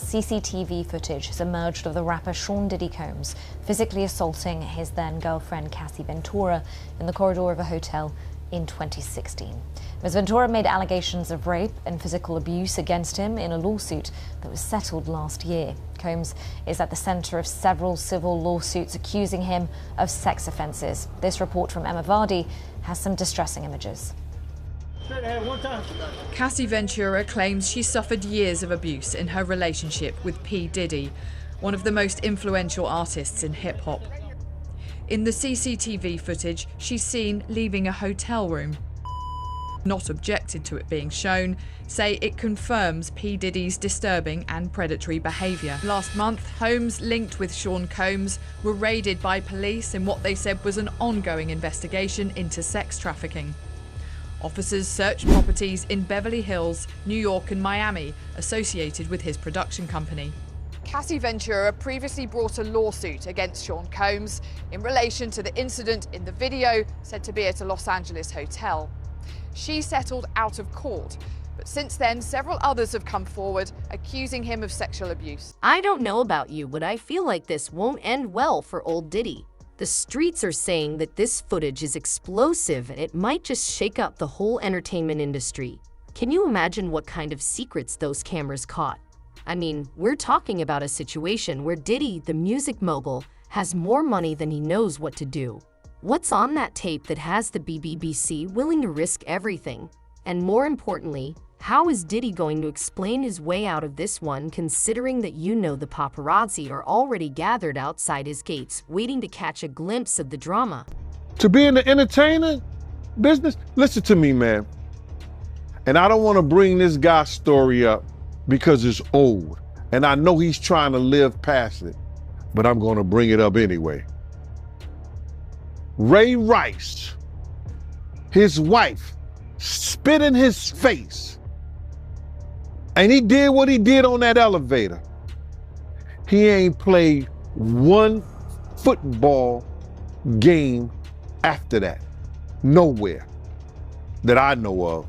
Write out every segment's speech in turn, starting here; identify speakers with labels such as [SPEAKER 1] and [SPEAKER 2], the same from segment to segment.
[SPEAKER 1] CCTV footage has emerged of the rapper Sean Diddy Combs physically assaulting his then-girlfriend Cassie Ventura in the corridor of a hotel in 2016. Ms. Ventura made allegations of rape and physical abuse against him in a lawsuit that was settled last year. Combs is at the centre of several civil lawsuits accusing him of sex offences. This report from Emma Vardy has some distressing images.
[SPEAKER 2] Cassie Ventura claims she suffered years of abuse in her relationship with P. Diddy, one of the most influential artists in hip-hop. In the CCTV footage, she's seen leaving a hotel room. Not objected to it being shown, say it confirms P. Diddy's disturbing and predatory behaviour. Last month, homes linked with Sean Combs were raided by police in what they said was an ongoing investigation into sex trafficking. Officers searched properties in Beverly Hills, New York and Miami associated with his production company. Cassie Ventura previously brought a lawsuit against Sean Combs in relation to the incident in the video said to be at a Los Angeles hotel. She settled out of court, but since then several others have come forward accusing him of sexual abuse.
[SPEAKER 3] I don't know about you, but I feel like this won't end well for old Diddy. The streets are saying that this footage is explosive and it might just shake up the whole entertainment industry. Can you imagine what kind of secrets those cameras caught? I mean, we're talking about a situation where Diddy, the music mogul, has more money than he knows what to do. What's on that tape that has the BBC willing to risk everything? And more importantly, how is Diddy going to explain his way out of this one, considering that the paparazzi are already gathered outside his gates, waiting to catch a glimpse of the drama?
[SPEAKER 4] To be in the entertainment business, listen to me, man. And I don't want to bring this guy's story up because it's old. And I know he's trying to live past it, but I'm going to bring it up anyway. Ray Rice, his wife, spit in his face. And he did what he did on that elevator. He ain't played one football game after that. Nowhere that I know of.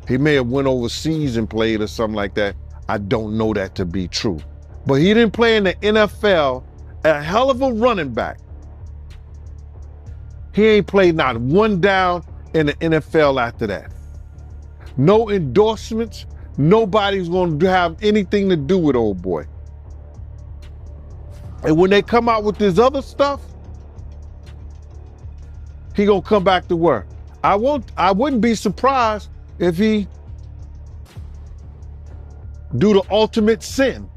[SPEAKER 4] He may have went overseas and played or something like that. I don't know that to be true. But he didn't play in the NFL, a hell of a running back. He ain't played not one down in the NFL after that. No endorsements. Nobody's going to have anything to do with old boy. And when they come out with this other stuff, he gonna come back to work. I wouldn't be surprised if he do the ultimate sin,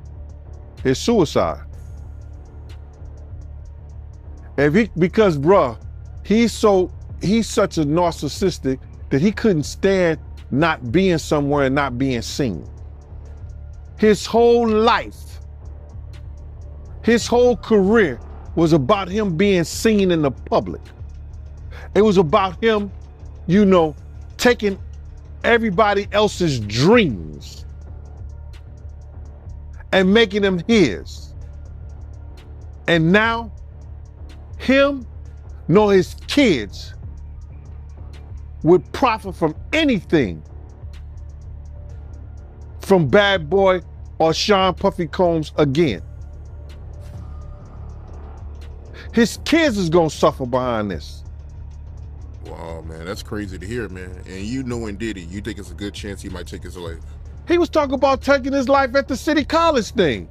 [SPEAKER 4] his suicide. Because bruh, he's such a narcissistic that he couldn't stand not being somewhere and not being seen. His whole life, his whole career was about him being seen in the public. It was about him, taking everybody else's dreams and making them his. And now, him nor his kids would profit from anything from Bad Boy or Sean Puffy Combs again. His kids is gonna suffer behind this.
[SPEAKER 5] Wow, man, that's crazy to hear, man. And knowing Diddy, you think it's a good chance he might take his life?
[SPEAKER 4] He was talking about taking his life at the City College thing.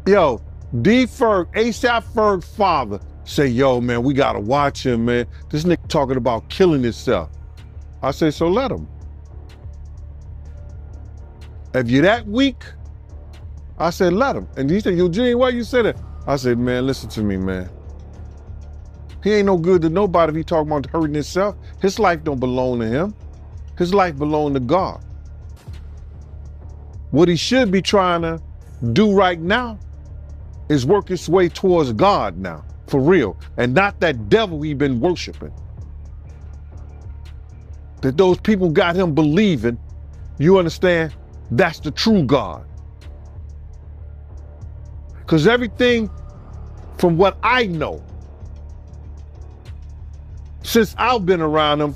[SPEAKER 4] Yo, D. Ferg, ASAP Ferg's father, say, yo, man, we gotta watch him, man. This nigga talking about killing himself. I say, so let him. If you're that weak, I said, let him. And he said, Eugene, why you say that? I said, man, listen to me, man. He ain't no good to nobody if he talking about hurting himself. His life don't belong to him. His life belong to God. What he should be trying to do right now is work his way towards God now, for real, and not that devil we've been worshiping. That those people got him believing, you understand, that's the true God. Because everything from what I know, since I've been around him,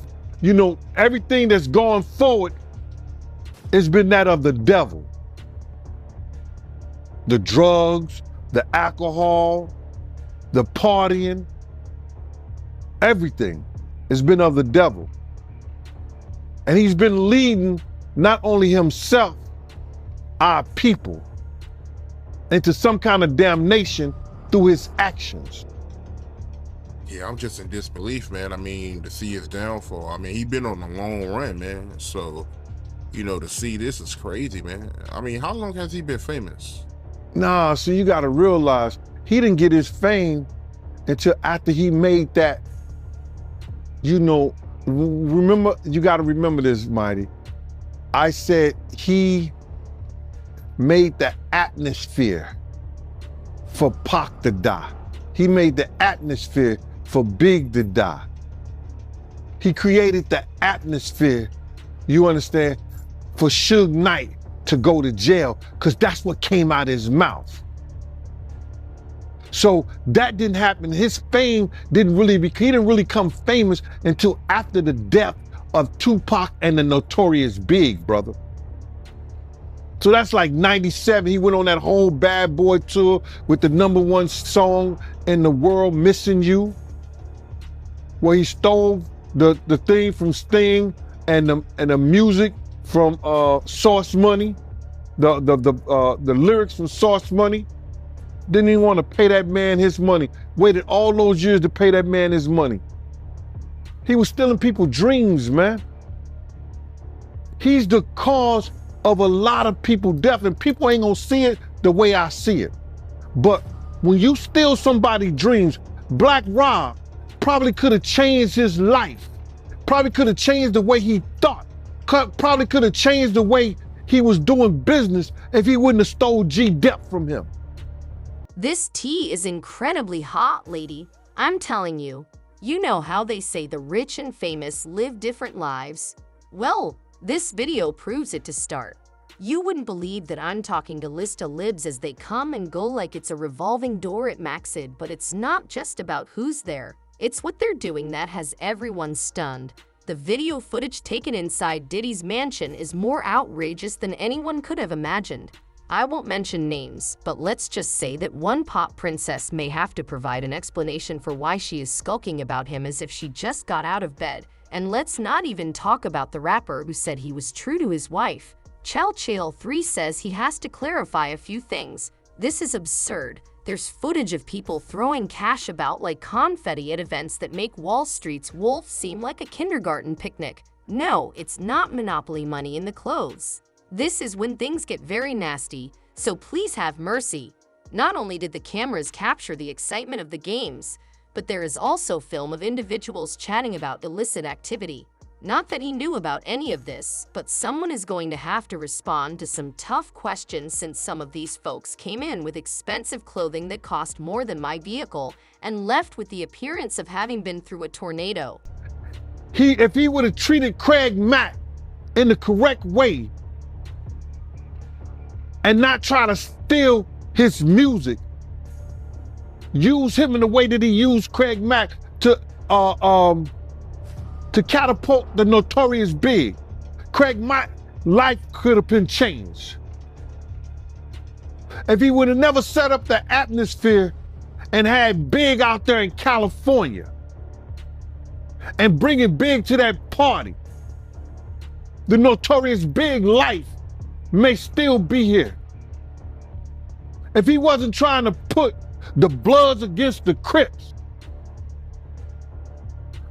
[SPEAKER 4] everything that's gone forward has been that of the devil. the drugs, the alcohol, the partying, everything has been of the devil. And he's been leading not only himself, our people, into some kind of damnation through his actions.
[SPEAKER 5] Yeah, I'm just in disbelief, man. I mean, to see his downfall. I mean, he's been on a long run, man. So, you know, to see this is crazy, man. I mean, how long has he been famous?
[SPEAKER 4] Nah, so you gotta realize, he didn't get his fame until after he made that, you know, remember, you gotta remember this, Mighty. I said he made the atmosphere for Pac to die. He made the atmosphere for Big to die. He created the atmosphere, you understand, for Suge Knight to go to jail, because that's what came out of his mouth. So that didn't happen. His fame he didn't really come famous until after the death of Tupac and the Notorious Big, brother. So that's like 97. He went on that whole Bad Boy tour with the #1 song in the world, Missing You, where he stole the thing from Sting and the music from Source Money, the lyrics from Source Money. Didn't even want to pay that man his money. Waited all those years to pay that man his money. He was stealing people's dreams, man. He's the cause of a lot of people's death, and people ain't gonna see it the way I see it. But when you steal somebody's dreams, Black Rob probably could have changed his life. Probably could have changed the way he thought. Probably could have changed the way he was doing business if he wouldn't have stole G-Dep from him.
[SPEAKER 3] This tea is incredibly hot, lady. I'm telling you. You know how they say the rich and famous live different lives? Well, this video proves it to start. You wouldn't believe that I'm talking to list of libs as they come and go like it's a revolving door at Maxid, but it's not just about who's there. It's what they're doing that has everyone stunned. The video footage taken inside Diddy's mansion is more outrageous than anyone could have imagined. I won't mention names, but let's just say that one pop princess may have to provide an explanation for why she is skulking about him as if she just got out of bed. And let's not even talk about the rapper who said he was true to his wife. Chal 3 says he has to clarify a few things. This is absurd. There's footage of people throwing cash about like confetti at events that make Wall Street's Wolf seem like a kindergarten picnic. No, it's not Monopoly money in the clothes. This is when things get very nasty, so please have mercy. Not only did the cameras capture the excitement of the games, but there is also film of individuals chatting about illicit activity. Not that he knew about any of this, but someone is going to have to respond to some tough questions since some of these folks came in with expensive clothing that cost more than my vehicle and left with the appearance of having been through a tornado.
[SPEAKER 4] If he would have treated Craig Mack in the correct way and not try to steal his music, use him in the way that he used Craig Mack to catapult the Notorious Big, Craig Mack's life could have been changed. If he would have never set up the atmosphere and had Big out there in California and bringing Big to that party, the Notorious Big life may still be here. If he wasn't trying to put the Bloods against the Crips,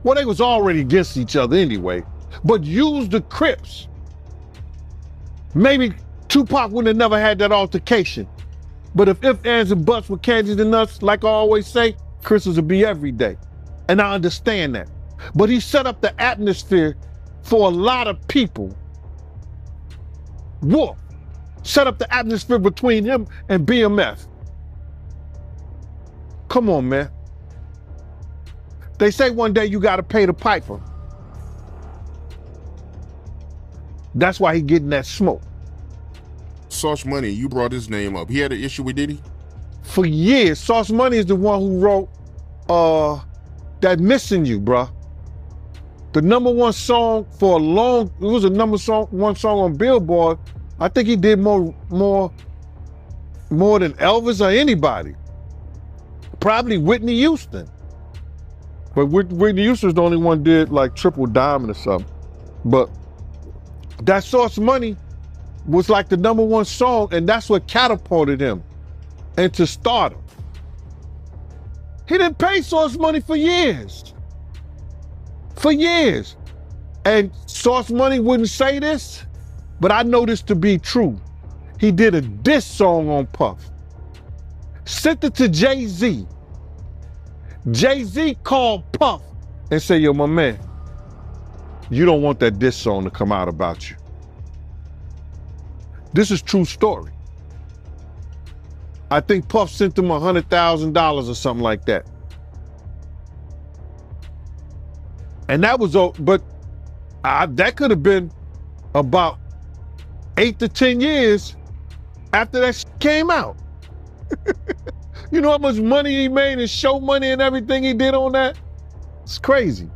[SPEAKER 4] well, they was already against each other anyway, but use the Crips, maybe Tupac wouldn't have never had that altercation. But if ands, and buts were candies and nuts, like I always say, Christmas would be every day. And I understand that. But he set up the atmosphere for a lot of people. Wolf set up the atmosphere between him and BMF. Come on, man. They say one day you gotta pay the piper. That's why he getting that smoke.
[SPEAKER 5] Sauce Money, you brought his name up. He had an issue with Diddy?
[SPEAKER 4] For years, Sauce Money is the one who wrote that Missing You, bruh. The #1 song for a long, it was a #1 song on Billboard. I think he did more more than Elvis or anybody. Probably Whitney Houston. But Whitney Houston's the only one did like Triple Diamond or something. But that Source Money was like the #1 song, and that's what catapulted him into stardom. He didn't pay Source Money for years. For years. And Source Money wouldn't say this, but I know this to be true. He did a diss song on Puff. Sent it to Jay-Z. Jay-Z called Puff and said, yo, my man, you don't want that diss song to come out about you. This is true story. I think Puff sent him $100,000 or something like that. And that was, but that could have been about 8 to 10 years after that came out. You know how much money he made and show money and everything he did on that? It's crazy.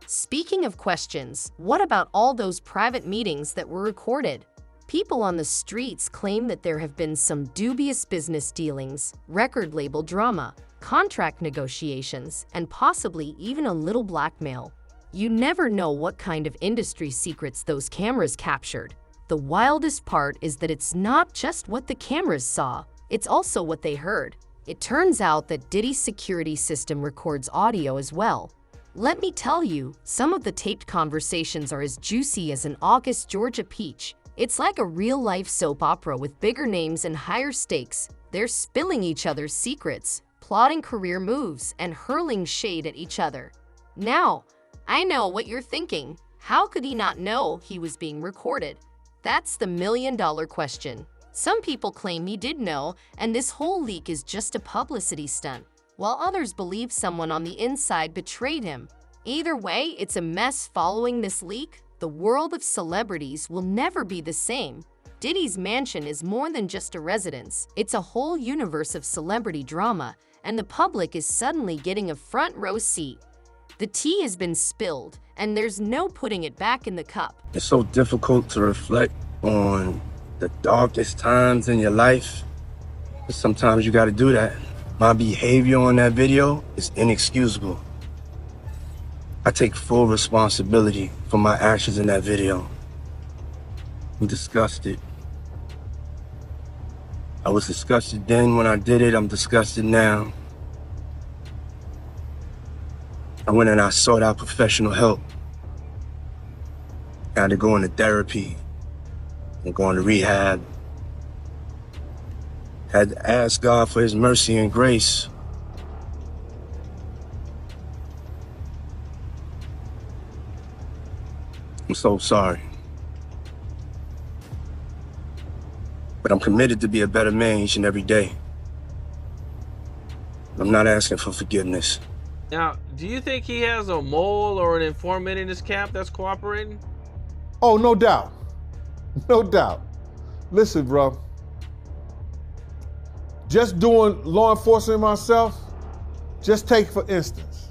[SPEAKER 3] Speaking of questions, what about all those private meetings that were recorded? People on the streets claim that there have been some dubious business dealings, record label drama, contract negotiations, and possibly even a little blackmail. You never know what kind of industry secrets those cameras captured. The wildest part is that it's not just what the cameras saw, it's also what they heard. It turns out that Diddy's security system records audio as well. Let me tell you, some of the taped conversations are as juicy as an August Georgia peach. It's like a real-life soap opera with bigger names and higher stakes. They're spilling each other's secrets, plotting career moves, and hurling shade at each other. Now, I know what you're thinking. How could he not know he was being recorded? That's the million-dollar question. Some people claim he did know, and this whole leak is just a publicity stunt, while others believe someone on the inside betrayed him. Either way, it's a mess following this leak. The world of celebrities will never be the same. Diddy's mansion is more than just a residence. It's a whole universe of celebrity drama, and the public is suddenly getting a front row seat. The tea has been spilled, and there's no putting it back in the cup.
[SPEAKER 6] It's so difficult to reflect on the darkest times in your life, but sometimes you gotta do that. My behavior on that video is inexcusable. I take full responsibility for my actions in that video. I'm disgusted. I was disgusted then when I did it, I'm disgusted now. I went and I sought out professional help. I had to go into therapy and go into rehab. Had to ask God for his mercy and grace. I'm so sorry. But I'm committed to be a better man each and every day. I'm not asking for forgiveness.
[SPEAKER 7] Now, do you think he has a mole or an informant in his camp that's cooperating?
[SPEAKER 4] Oh, no doubt. No doubt. Listen, bro. Just doing law enforcement myself, just take for instance.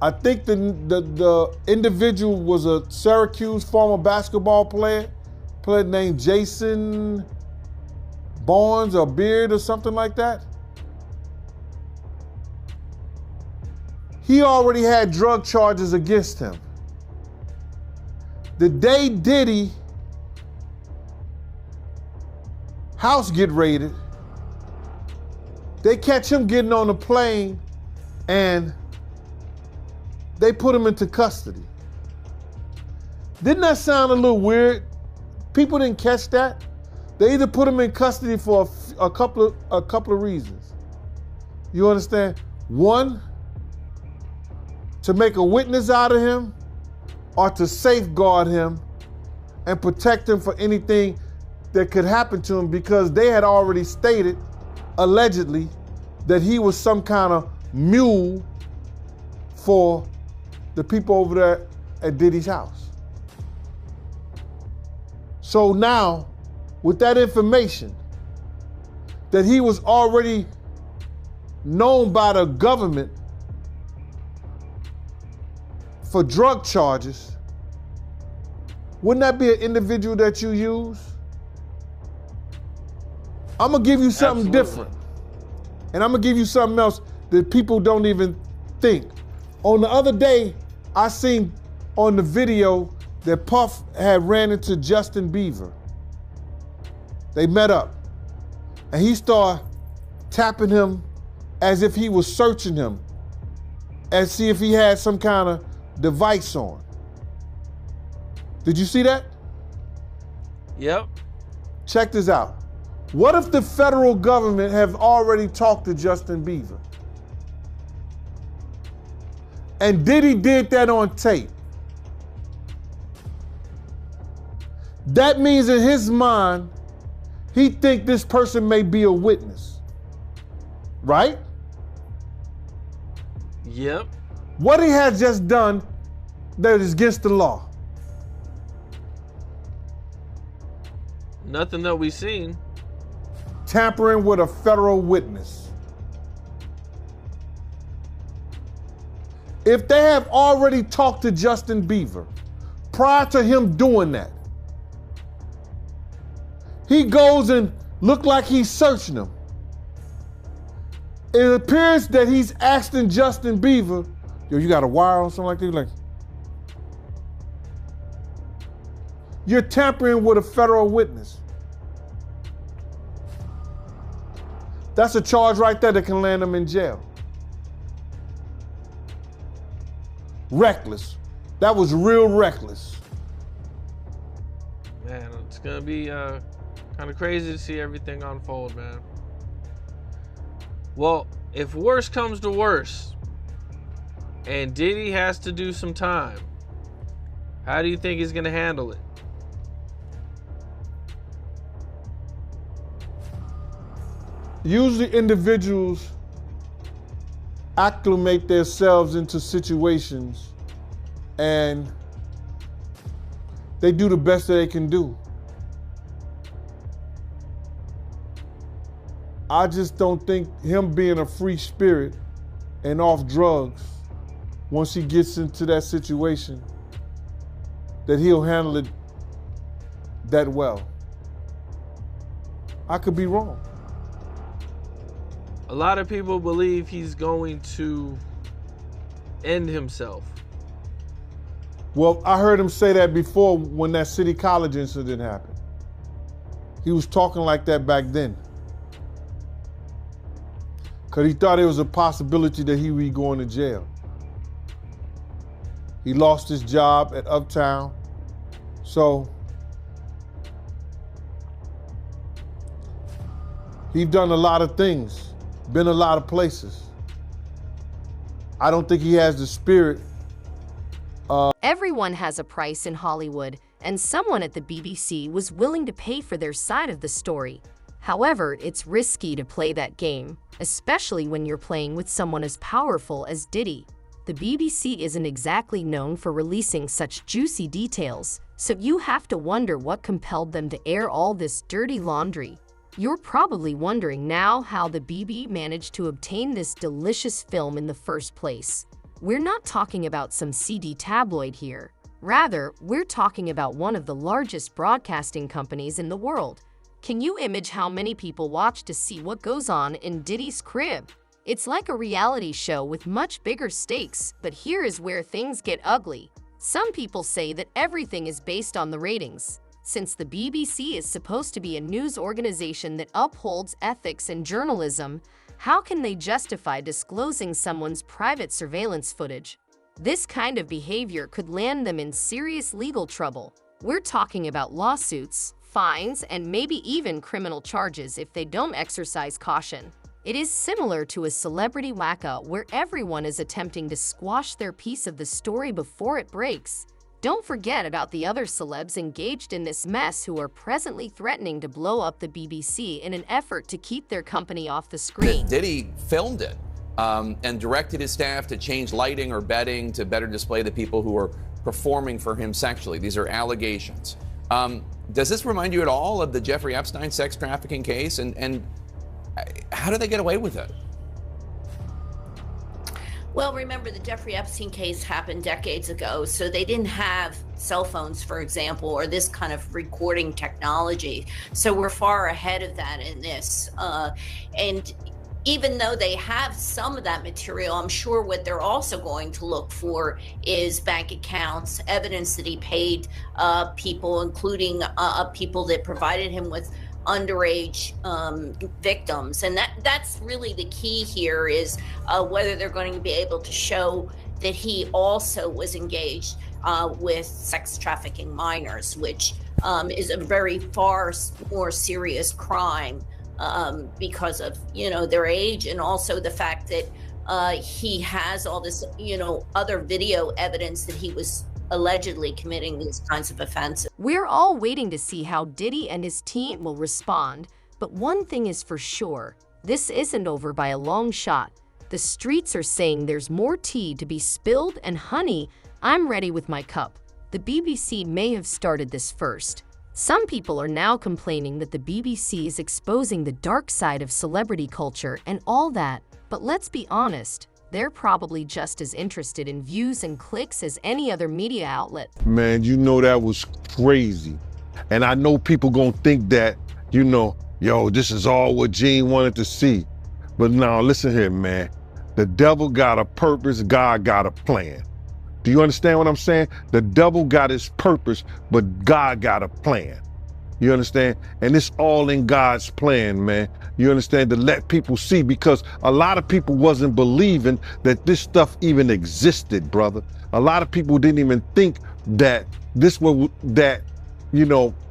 [SPEAKER 4] I think the individual was a Syracuse former basketball player named Jason Barnes or Beard or something like that. He already had drug charges against him. The day Diddy house get raided, they catch him getting on a plane and they put him into custody. Didn't that sound a little weird? People didn't catch that. They either put him in custody for a couple of reasons. You understand? One, to make a witness out of him, or to safeguard him and protect him for anything that could happen to him, because they had already stated, allegedly, that he was some kind of mule for the people over there at Diddy's house. So now, with that information, that he was already known by the government for drug charges, wouldn't that be an individual that you use? I'm gonna give you something
[SPEAKER 7] Absolutely.
[SPEAKER 4] different. And I'm gonna give you something else that people don't even think. On the other day, I seen on the video that Puff had ran into Justin Bieber. They met up. And he started tapping him as if he was searching him and see if he had some kind of device on. Did you see that?
[SPEAKER 7] Yep.
[SPEAKER 4] Check this out. What if the federal government have already talked to Justin Bieber? And Diddy did that on tape. That means in his mind, he think this person may be a witness. Right?
[SPEAKER 7] Yep.
[SPEAKER 4] What he has just done that is against the law.
[SPEAKER 7] Nothing that we've seen.
[SPEAKER 4] Tampering with a federal witness. If they have already talked to Justin Bieber prior to him doing that, he goes and look like he's searching him. It appears that he's asking Justin Bieber, yo, you got a wire or something like that? Like, you're tampering with a federal witness. That's a charge right there that can land him in jail. Reckless. That was real reckless.
[SPEAKER 7] Man, it's gonna be kind of crazy to see everything unfold, man. Well, if worse comes to worse, and Diddy has to do some time, how do you think he's gonna handle it?
[SPEAKER 4] Usually individuals acclimate themselves into situations and they do the best that they can do. I just don't think him being a free spirit and off drugs, once he gets into that situation, that he'll handle it that well. I could be wrong.
[SPEAKER 7] A lot of people believe he's going to end himself.
[SPEAKER 4] Well, I heard him say that before when that City College incident happened. He was talking like that back then. Because he thought it was a possibility that he would be going to jail. He lost his job at Uptown. So he's done a lot of things. Been a lot of places. I don't think he has the spirit.
[SPEAKER 3] Everyone has a price in Hollywood, and someone at the BBC was willing to pay for their side of the story. However, it's risky to play that game, especially when you're playing with someone as powerful as Diddy. The BBC isn't exactly known for releasing such juicy details, so you have to wonder what compelled them to air all this dirty laundry. You're probably wondering now how the BB managed to obtain this delicious film in the first place. We're not talking about some seedy tabloid here. Rather, we're talking about one of the largest broadcasting companies in the world. Can you imagine how many people watch to see what goes on in Diddy's crib? It's like a reality show with much bigger stakes, but here is where things get ugly. Some people say that everything is based on the ratings. Since the BBC is supposed to be a news organization that upholds ethics and journalism, how can they justify disclosing someone's private surveillance footage? This kind of behavior could land them in serious legal trouble. We're talking about lawsuits, fines, and maybe even criminal charges if they don't exercise caution. It is similar to a celebrity wacko where everyone is attempting to squash their piece of the story before it breaks. Don't forget about the other celebs engaged in this mess who are presently threatening to blow up the BBC in an effort to keep their company off the screen.
[SPEAKER 8] Diddy filmed it and directed his staff to change lighting or bedding to better display the people who are performing for him sexually. These are allegations. Does this remind you at all of the Jeffrey Epstein sex trafficking case? And how do they get away with it?
[SPEAKER 9] Well, remember the Jeffrey Epstein case happened decades ago, so they didn't have cell phones, for example, or this kind of recording technology. So we're far ahead of that in this. And even though they have some of that material, I'm sure what they're also going to look for is bank accounts, evidence that he paid people, including people that provided him with underage victims. And that's really the key here, is whether they're going to be able to show that he also was engaged with sex trafficking minors, which is a very far more serious crime because of, their age, and also the fact that he has all this, other video evidence that he was allegedly committing these kinds of offenses.
[SPEAKER 3] We're all waiting to see how Diddy and his team will respond, but one thing is for sure, this isn't over by a long shot. The streets are saying there's more tea to be spilled, and honey, I'm ready with my cup. The BBC may have started this first. Some people are now complaining that the BBC is exposing the dark side of celebrity culture and all that, but let's be honest, they're probably just as interested in views and clicks as any other media outlet.
[SPEAKER 4] Man, that was crazy. And I know people gonna think that, yo, this is all what Gene wanted to see. But now, listen here, man. The devil got a purpose, God got a plan. Do you understand what I'm saying? The devil got his purpose, but God got a plan. You understand? And it's all in God's plan, man. You understand? To let people see, because a lot of people wasn't believing that this stuff even existed, brother. A lot of people didn't even think that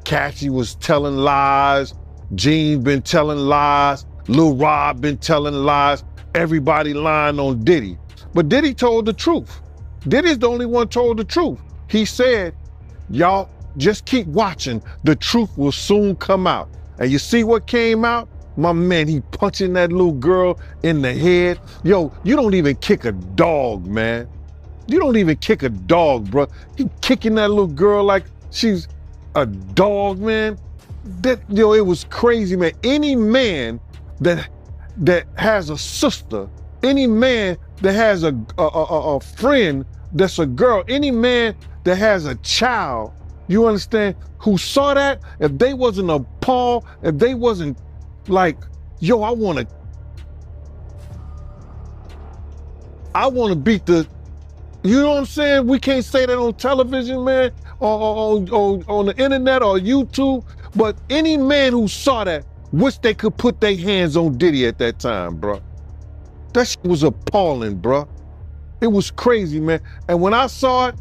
[SPEAKER 4] Cassie was telling lies, Gene been telling lies, Lil Rob been telling lies, everybody lying on Diddy. But Diddy told the truth. Diddy's the only one told the truth. He said, y'all, just keep watching. The truth will soon come out. And you see what came out? My man, he punching that little girl in the head. Yo, you don't even kick a dog, man. You don't even kick a dog, bro. He kicking that little girl like she's a dog, man. It was crazy, man. Any man that has a sister, any man that has a friend that's a girl, any man that has a child, you understand, who saw that, if they wasn't appalled, if they wasn't like, yo, I want to beat the, you know what I'm saying? We can't say that on television, man, or on the internet or YouTube, but any man who saw that, wish they could put their hands on Diddy at that time, bro. That shit was appalling, bro. It was crazy, man. And when I saw it,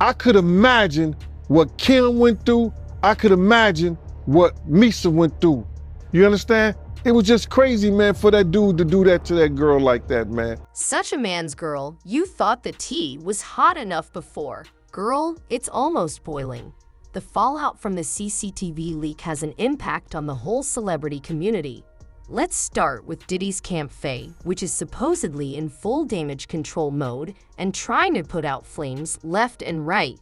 [SPEAKER 4] I could imagine what Kim went through. I could imagine what Misa went through. You understand? It was just crazy, man, for that dude to do that to that girl like that, man.
[SPEAKER 3] Such a man's girl. You thought the tea was hot enough before. Girl, it's almost boiling. The fallout from the CCTV leak has an impact on the whole celebrity community. Let's start with Diddy's Camp Faye, which is supposedly in full damage control mode and trying to put out flames left and right.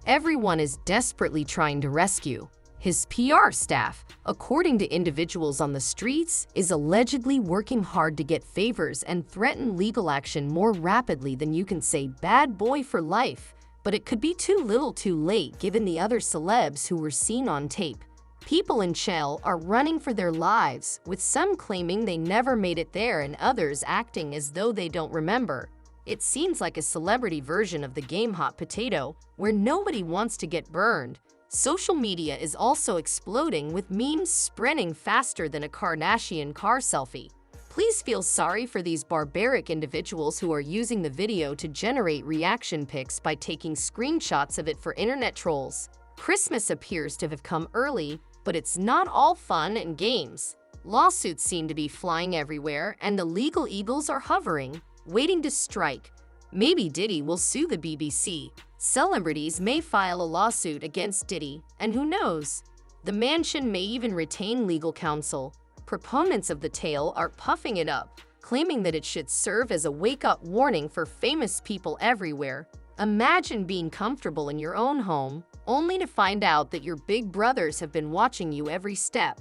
[SPEAKER 3] Everyone is desperately trying to rescue. His PR staff, according to individuals on the streets, is allegedly working hard to get favors and threaten legal action more rapidly than you can say bad boy for life. But it could be too little too late given the other celebs who were seen on tape. People in jail are running for their lives, with some claiming they never made it there and others acting as though they don't remember. It seems like a celebrity version of the game Hot Potato, where nobody wants to get burned. Social media is also exploding, with memes spreading faster than a Kardashian car selfie. Please feel sorry for these barbaric individuals who are using the video to generate reaction pics by taking screenshots of it for internet trolls. Christmas appears to have come early, but it's not all fun and games. Lawsuits seem to be flying everywhere, and the legal eagles are hovering, waiting to strike. Maybe Diddy will sue the BBC. Celebrities may file a lawsuit against Diddy, and who knows? The mansion may even retain legal counsel. Proponents of the tale are puffing it up, claiming that it should serve as a wake-up warning for famous people everywhere. Imagine being comfortable in your own home, only to find out that your big brothers have been watching you every step.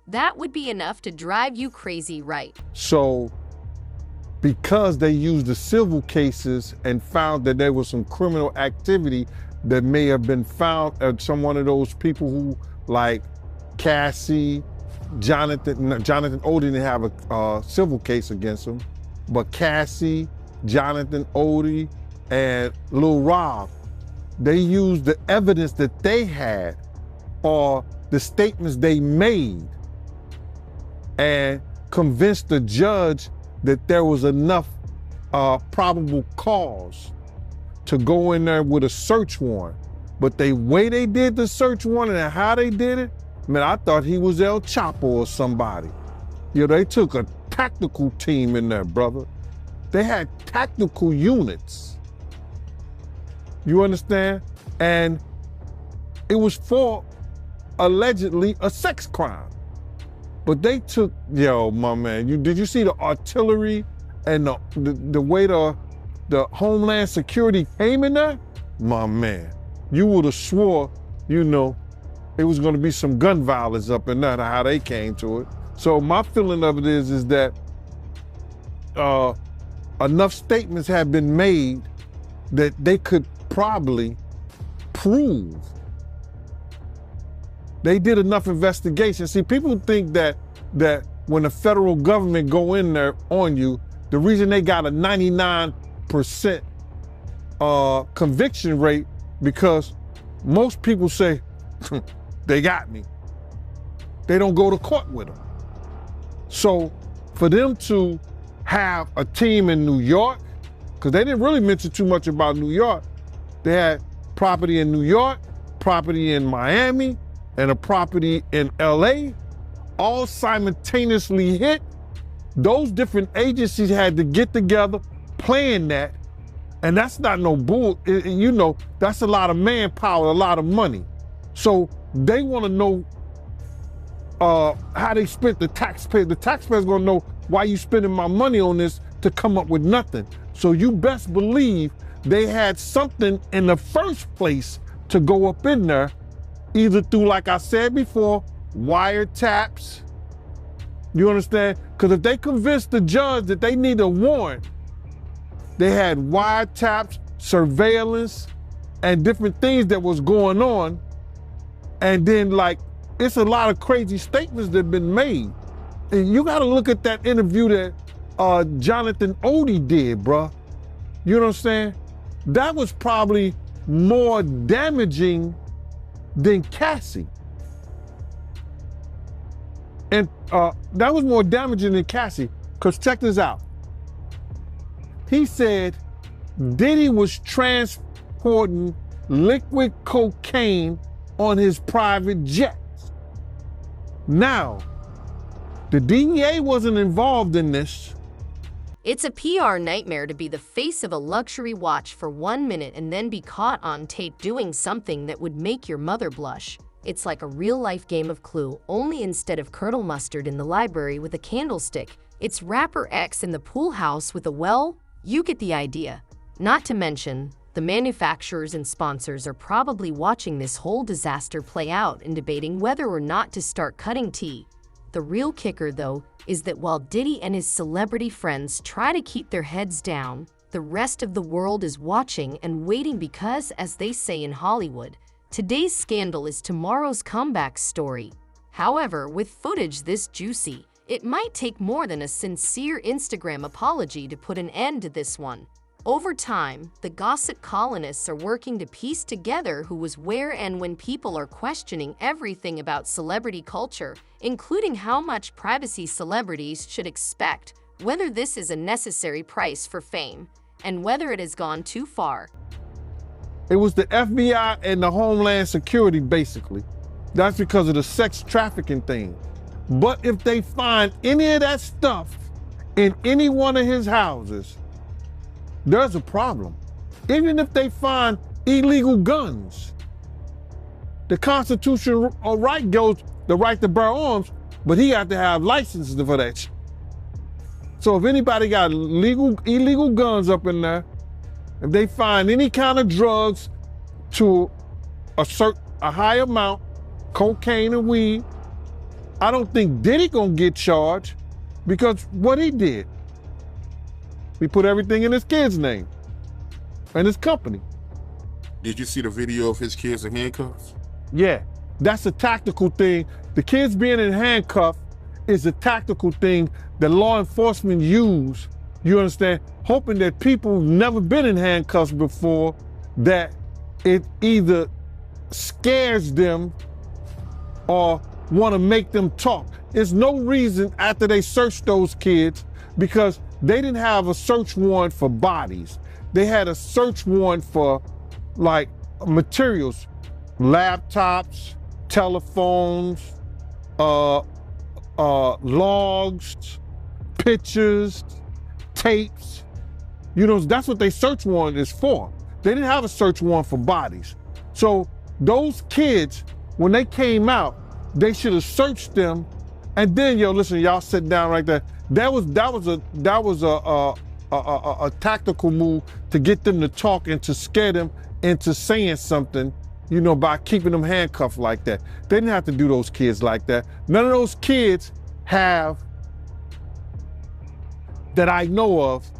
[SPEAKER 3] That would be enough to drive you crazy, right?
[SPEAKER 4] So because they used the civil cases and found that there was some criminal activity that may have been found at some one of those people who, like Cassie, Jonathan Odie didn't have a civil case against him, but Cassie, Jonathan Odie, and Lil Rob, they used the evidence that they had or the statements they made and convinced the judge that there was enough probable cause to go in there with a search warrant. But the way they did the search warrant and how they did it, man, I thought he was El Chapo or somebody. You know, they took a tactical team in there, brother. They had tactical units. You understand? And it was for allegedly a sex crime. But they took, yo, my man, did you see the artillery and the way the Homeland Security came in there? My man, you would have swore, you know, it was gonna be some gun violence up in there, how they came to it. So my feeling of it is that enough statements have been made that they could probably prove. They did enough investigation. See, people think that when the federal government go in there on you, the reason they got a 99% conviction rate because most people say, they got me. They don't go to court with them. So for them to have a team in New York, because they didn't really mention too much about New York. They had property in New York, property in Miami, and a property in LA, all simultaneously hit. Those different agencies had to get together, plan that, and that's not no bull, you know, that's a lot of manpower, a lot of money. So they wanna know how they spent the taxpayer. The taxpayer's gonna know why you spending my money on this to come up with nothing. So you best believe they had something in the first place to go up in there, either through, like I said before, wiretaps. You understand? Because if they convinced the judge that they need a warrant, they had wiretaps, surveillance, and different things that was going on. And then, like, it's a lot of crazy statements that have been made. And you gotta look at that interview that Jonathan Odie did, bruh. You know what I'm saying? That was probably more damaging than Cassie. And that was more damaging than Cassie, because check this out. He said Diddy was transporting liquid cocaine on his private jets. Now, the DEA wasn't involved in this.
[SPEAKER 3] It's a PR nightmare to be the face of a luxury watch for 1 minute and then be caught on tape doing something that would make your mother blush. It's like a real-life game of Clue, only instead of Colonel Mustard in the library with a candlestick, it's Rapper X in the pool house with a well. You get the idea. Not to mention, the manufacturers and sponsors are probably watching this whole disaster play out and debating whether or not to start cutting tea. The real kicker, though, is that while Diddy and his celebrity friends try to keep their heads down, the rest of the world is watching and waiting because, as they say in Hollywood, today's scandal is tomorrow's comeback story. However, with footage this juicy, it might take more than a sincere Instagram apology to put an end to this one. Over time, the gossip colonists are working to piece together who was where and when people are questioning everything about celebrity culture, including how much privacy celebrities should expect, whether this is a necessary price for fame, and whether it has gone too far.
[SPEAKER 4] It was the FBI and the Homeland Security, basically. That's because of the sex trafficking thing. But if they find any of that stuff in any one of his houses, there's a problem. Even if they find illegal guns, the constitutional right goes the right to bear arms, but he got to have licenses for that shit. So if anybody got illegal guns up in there, if they find any kind of drugs to a high amount, cocaine and weed, I don't think Diddy gonna get charged because what he did. He put everything in his kid's name and his company.
[SPEAKER 5] Did you see the video of his kids in handcuffs?
[SPEAKER 4] Yeah, that's a tactical thing. The kids being in handcuffs is a tactical thing that law enforcement use, you understand, hoping that people who've never been in handcuffs before, that it either scares them or want to make them talk. There's no reason after they searched those kids, because they didn't have a search warrant for bodies. They had a search warrant for like materials, laptops, telephones, logs, pictures, tapes. You know, that's what they search warrant is for. They didn't have a search warrant for bodies. So those kids, when they came out, they should have searched them. And then, yo, listen, y'all sit down right there. That was a tactical move to get them to talk and to scare them into saying something, you know, by keeping them handcuffed like that. They didn't have to do those kids like that. None of those kids have, that I know of,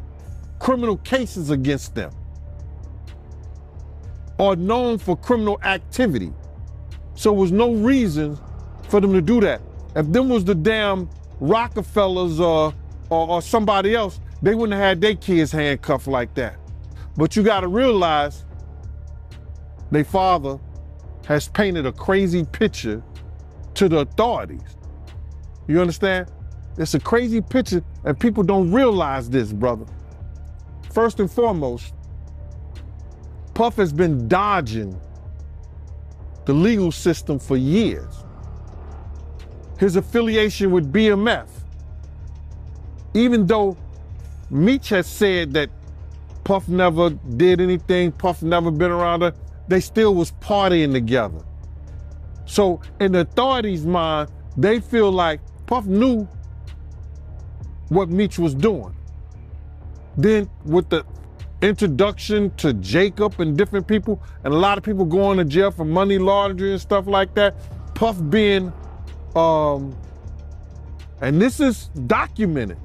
[SPEAKER 4] criminal cases against them or known for criminal activity. So there was no reason for them to do that. If them was the damn Rockefellers or somebody else, they wouldn't have had their kids handcuffed like that. But you gotta realize their father has painted a crazy picture to the authorities. You understand? It's a crazy picture and people don't realize this, brother. First and foremost, Puff has been dodging the legal system for years. His affiliation with BMF, even though Meech has said that Puff never did anything, Puff never been around her, they still was partying together. So in the authorities' mind, they feel like Puff knew what Meech was doing. Then with the introduction to Jacob and different people, and a lot of people going to jail for money laundering and stuff like that, Puff being, and this is documented,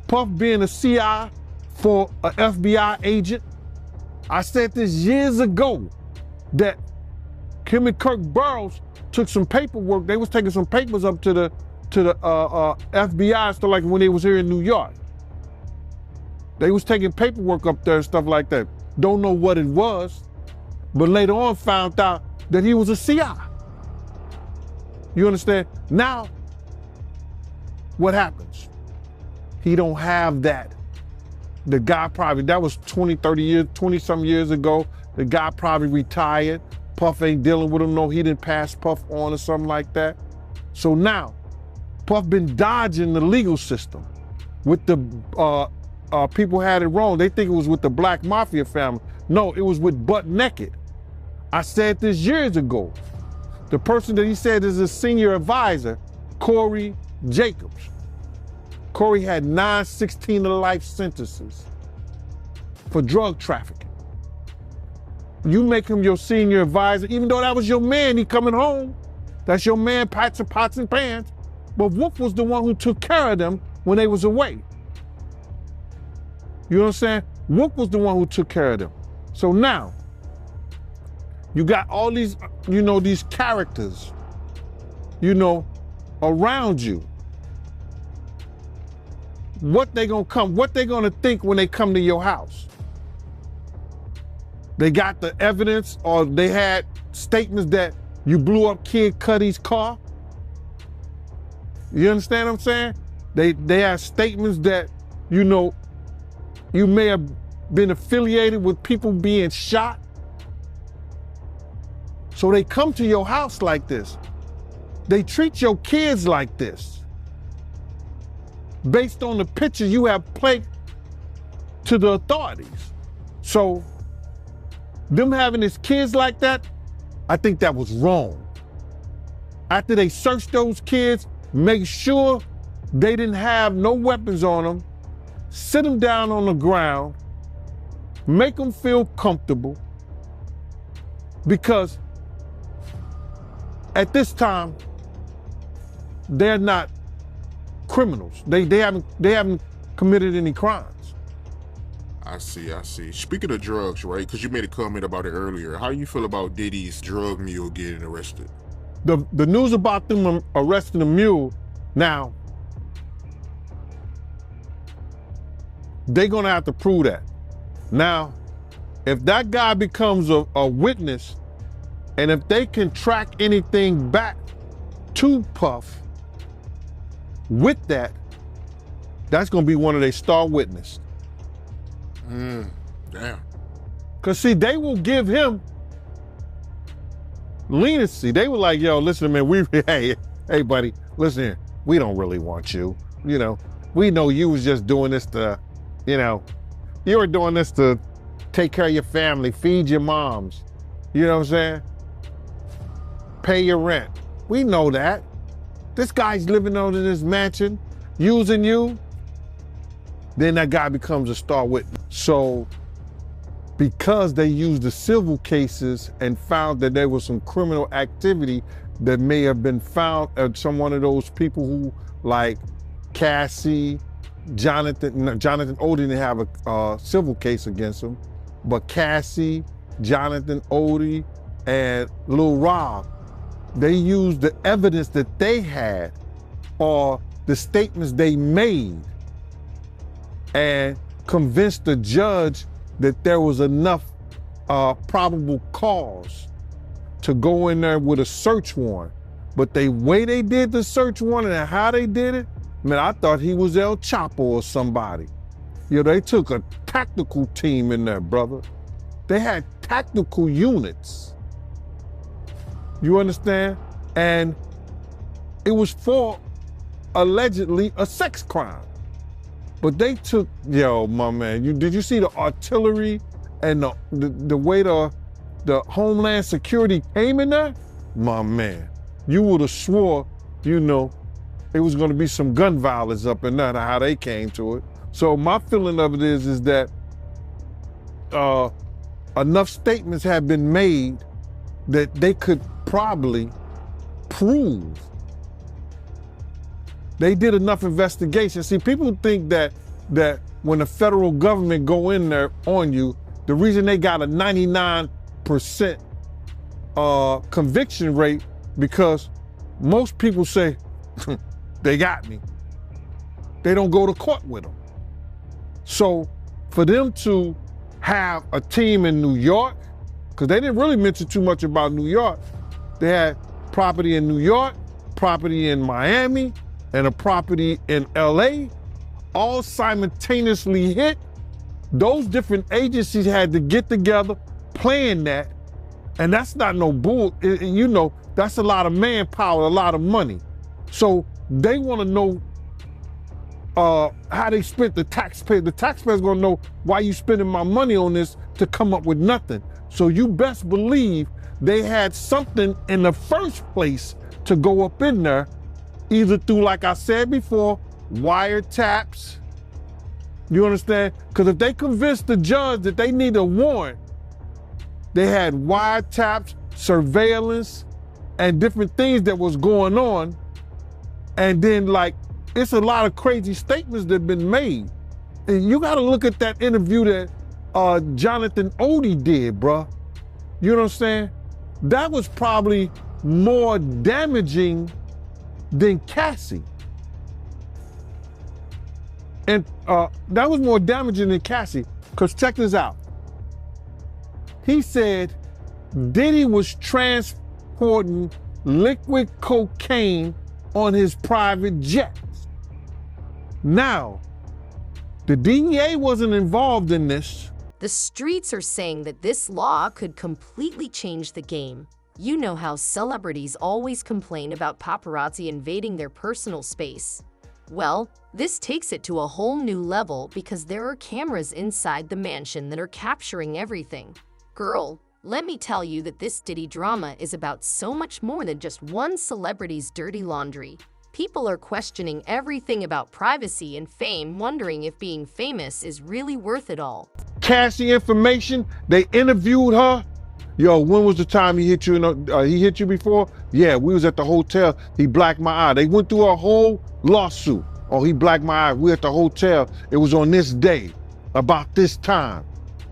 [SPEAKER 4] Puff being a CI for an FBI agent. I said this years ago, that him and Kirk Burroughs took some paperwork. They was taking some papers up to the FBI, stuff like when they was here in New York. They was taking paperwork up there and stuff like that. Don't know what it was, but later on found out that he was a CI. You understand? Now, what happens? He don't have that. The guy probably, that was 20, 30 years, 20 some years ago. The guy probably retired. Puff ain't dealing with him, no, he didn't pass Puff on or something like that. So now, Puff been dodging the legal system with the, people had it wrong. They think it was with the Black Mafia family. No, it was with Butt Naked. I said this years ago. The person that he said is his senior advisor, Corey Jacobs. Corey had 9 16-to-life sentences for drug trafficking. You make him your senior advisor, even though that was your man, he coming home. That's your man, pots and pans. But Wolf was the one who took care of them when they was away. You know what I'm saying? Wolf was the one who took care of them. So now, you got all these, you know, these characters, you know, around you. What they gonna think when they come to your house? They got the evidence, or they had statements that you blew up Kid Cudi's car. You understand what I'm saying? They have statements that, you know, you may have been affiliated with people being shot. So they come to your house like this. They treat your kids like this. Based on the picture you have played to the authorities. So them having his kids like that, I think that was wrong. After they searched those kids, make sure they didn't have no weapons on them, sit them down on the ground, make them feel comfortable, because at this time, they're not criminals. They haven't committed any crimes.
[SPEAKER 5] I see. Speaking of drugs, right? Because you made a comment about it earlier. How you feel about Diddy's drug mule getting arrested?
[SPEAKER 4] The news about them arresting the mule, now, they're gonna have to prove that. Now, if that guy becomes a witness, and if they can track anything back to Puff with that, that's gonna be one of their star witnesses.
[SPEAKER 5] Damn.
[SPEAKER 4] Cause see, they will give him leniency. They were like, yo, listen, man, hey buddy, listen here, we don't really want you. You know, we know you was just doing this to, you were doing this to take care of your family, feed your moms. You know what I'm saying? Pay your rent. We know that. This guy's living under this mansion, using you. Then that guy becomes a star witness. So, because they used the civil cases and found that there was some criminal activity that may have been found at some one of those people who, like Cassie, Jonathan Odie didn't have a civil case against him, but Cassie, Jonathan Odie, and Lil Rob, they used the evidence that they had or the statements they made and convinced the judge that there was enough probable cause to go in there with a search warrant. But the way they did the search warrant and how they did it, man, I thought he was El Chapo or somebody. They took a tactical team in there, brother. They had tactical units. You understand? And it was for allegedly a sex crime. But they took, my man, did you see the artillery and the way the Homeland Security came in there? My man, you would have swore, it was gonna be some gun violence up in there, how they came to it. So my feeling of it is that enough statements have been made that they could probably prove. They did enough investigation. See, people think that when the federal government go in there on you, the reason they got a 99% conviction rate, because most people say, they got me. They don't go to court with them. So for them to have a team in New York, because they didn't really mention too much about New York. They had property in New York, property in Miami, and a property in LA, all simultaneously hit. Those different agencies had to get together, plan that, and that's not no bull. That's a lot of manpower, a lot of money. So they want to know how they spent the taxpayer. The taxpayer's gonna know why you spending my money on this to come up with nothing. So you best believe they had something in the first place to go up in there, either through, like I said before, wiretaps. You understand? Because if they convinced the judge that they need a warrant, they had wiretaps, surveillance, and different things that was going on. And then, it's a lot of crazy statements that have been made. And you got to look at that interview that Jonathan Odie did, bruh. You know what I'm saying? That was probably more damaging than Cassie. And that was more damaging than Cassie, because check this out. He said Diddy was transporting liquid cocaine on his private jets. Now, the DEA wasn't involved in this.
[SPEAKER 3] The streets are saying that this law could completely change the game. You know how celebrities always complain about paparazzi invading their personal space. Well, this takes it to a whole new level because there are cameras inside the mansion that are capturing everything. Girl, let me tell you that this Diddy drama is about so much more than just one celebrity's dirty laundry. People are questioning everything about privacy and fame, wondering if being famous is really worth it all.
[SPEAKER 4] Cassie information, they interviewed her. Yo, when was the time he hit you? He hit you before? Yeah, we was at the hotel. He blacked my eye. They went through a whole lawsuit. oh, he blacked my eye. We're at the hotel. It was on this day, about this time.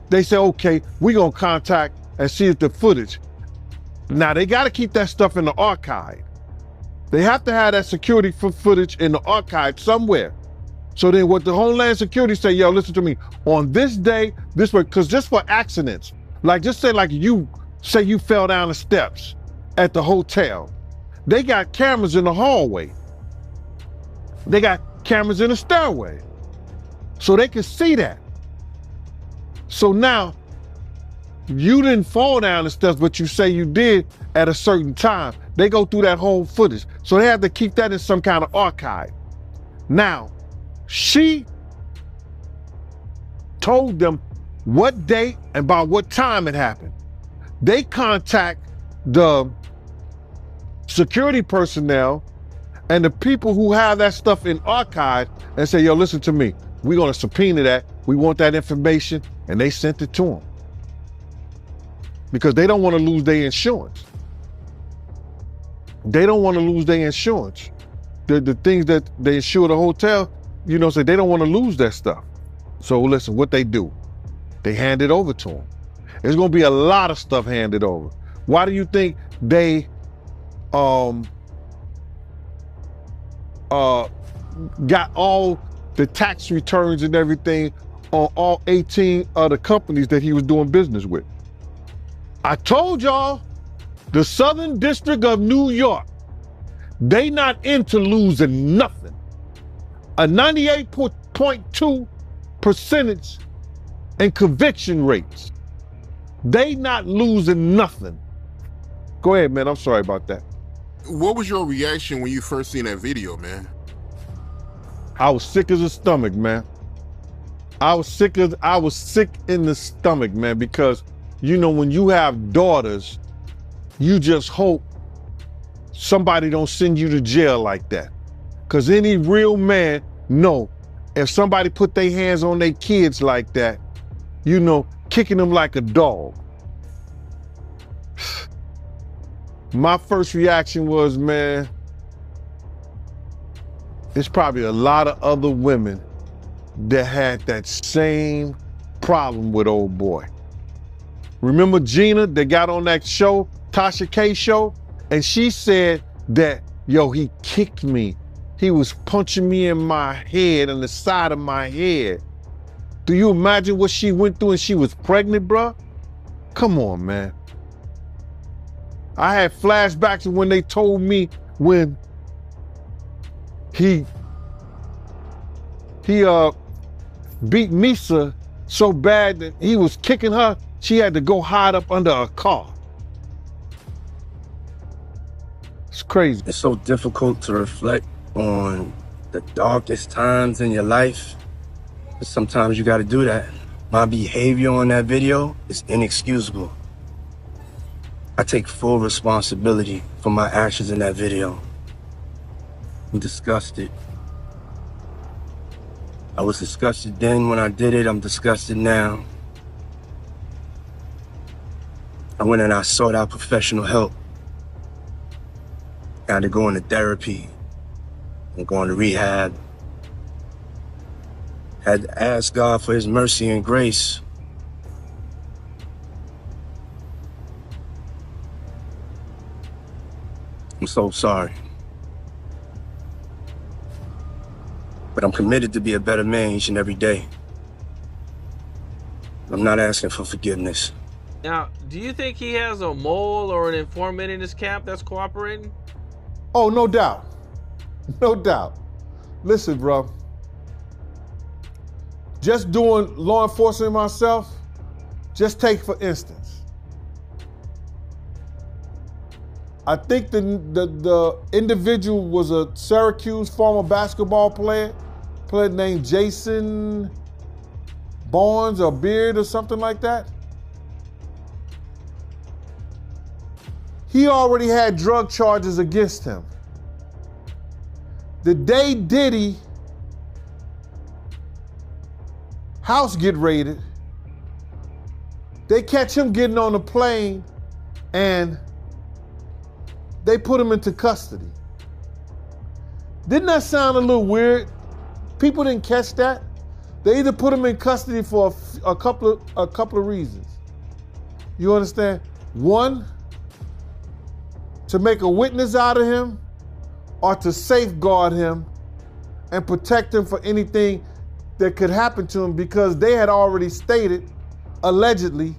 [SPEAKER 4] They say, okay, we're gonna contact and see if the footage. Now they gotta keep that stuff in the archive. They have to have that security footage in the archive somewhere. So then what the Homeland Security say, yo, listen to me, on this day, this way, because just for accidents, like just say like you fell down the steps at the hotel. They got cameras in the hallway. They got cameras in the stairway. So they can see that. So now, you didn't fall down the steps, but you say you did at a certain time. They go through that whole footage. So they have to keep that in some kind of archive. Now, she told them what date and about what time it happened. They contact the security personnel and the people who have that stuff in archive and say, yo, listen to me. We're gonna subpoena that. We want that information. And they sent it to them. Because they don't want to lose their insurance. They don't want to lose their insurance. The things that they insure the hotel, you know, so they don't want to lose that stuff. So listen, what they do, they hand it over to them. There's going to be a lot of stuff handed over. Why do you think they got all the tax returns and everything on all 18 other companies that he was doing business with? I told y'all, the Southern District of New York, they not into losing nothing. A 98.2 percentage in conviction rates. They not losing nothing. Go ahead, man. I'm sorry about that.
[SPEAKER 5] What was your reaction when you first seen that video, man?
[SPEAKER 4] I was sick as a stomach, man. I was sick in the stomach, man, because you know, when you have daughters, you just hope somebody don't send you to jail like that. Because any real man know if somebody put their hands on their kids like that, you know, kicking them like a dog. My first reaction was, man, there's probably a lot of other women that had that same problem with old boy. Remember Gina that got on that show, Tasha K show? And she said that, yo, he kicked me. He was punching me in my head and the side of my head. Do you imagine what she went through and she was pregnant, bruh? Come on, man. I had flashbacks of when they told me when he beat Misa so bad that he was kicking her, she had to go hide up under a car. It's crazy.
[SPEAKER 6] It's so difficult to reflect on the darkest times in your life, but sometimes you gotta do that. My behavior on that video is inexcusable. I take full responsibility for my actions in that video. I'm disgusted. I was disgusted then when I did it, I'm disgusted now. I went and I sought out professional help. I had to go into therapy and go into rehab. Had to ask God for his mercy and grace. I'm so sorry. But I'm committed to be a better man each and every day. I'm not asking for forgiveness.
[SPEAKER 7] Now, do you think he has a mole or an informant in his camp that's cooperating?
[SPEAKER 4] Oh, no doubt. No doubt. Listen, bro. Just doing law enforcement myself, just take for instance. I think the individual was a Syracuse former basketball player named Jason Barnes or Beard or something like that. He already had drug charges against him. The day Diddy house get raided, they catch him getting on a plane and they put him into custody. Didn't that sound a little weird people didn't catch that, they either put him in custody for a couple of reasons. You understand? One, to make a witness out of him, or to safeguard him and protect him for anything that could happen to him, because they had already stated, allegedly,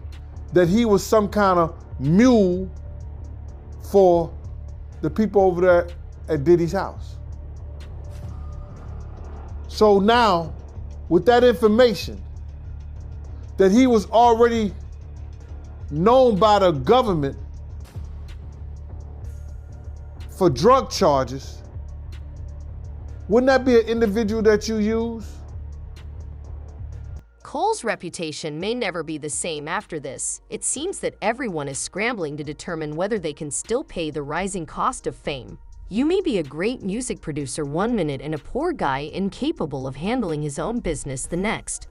[SPEAKER 4] that he was some kind of mule for the people over there at Diddy's house. So now, with that information, that he was already known by the government for drug charges, wouldn't that be an individual that you use?
[SPEAKER 3] Cole's reputation may never be the same after this. It seems that everyone is scrambling to determine whether they can still pay the rising cost of fame. You may be a great music producer one minute and a poor guy incapable of handling his own business the next.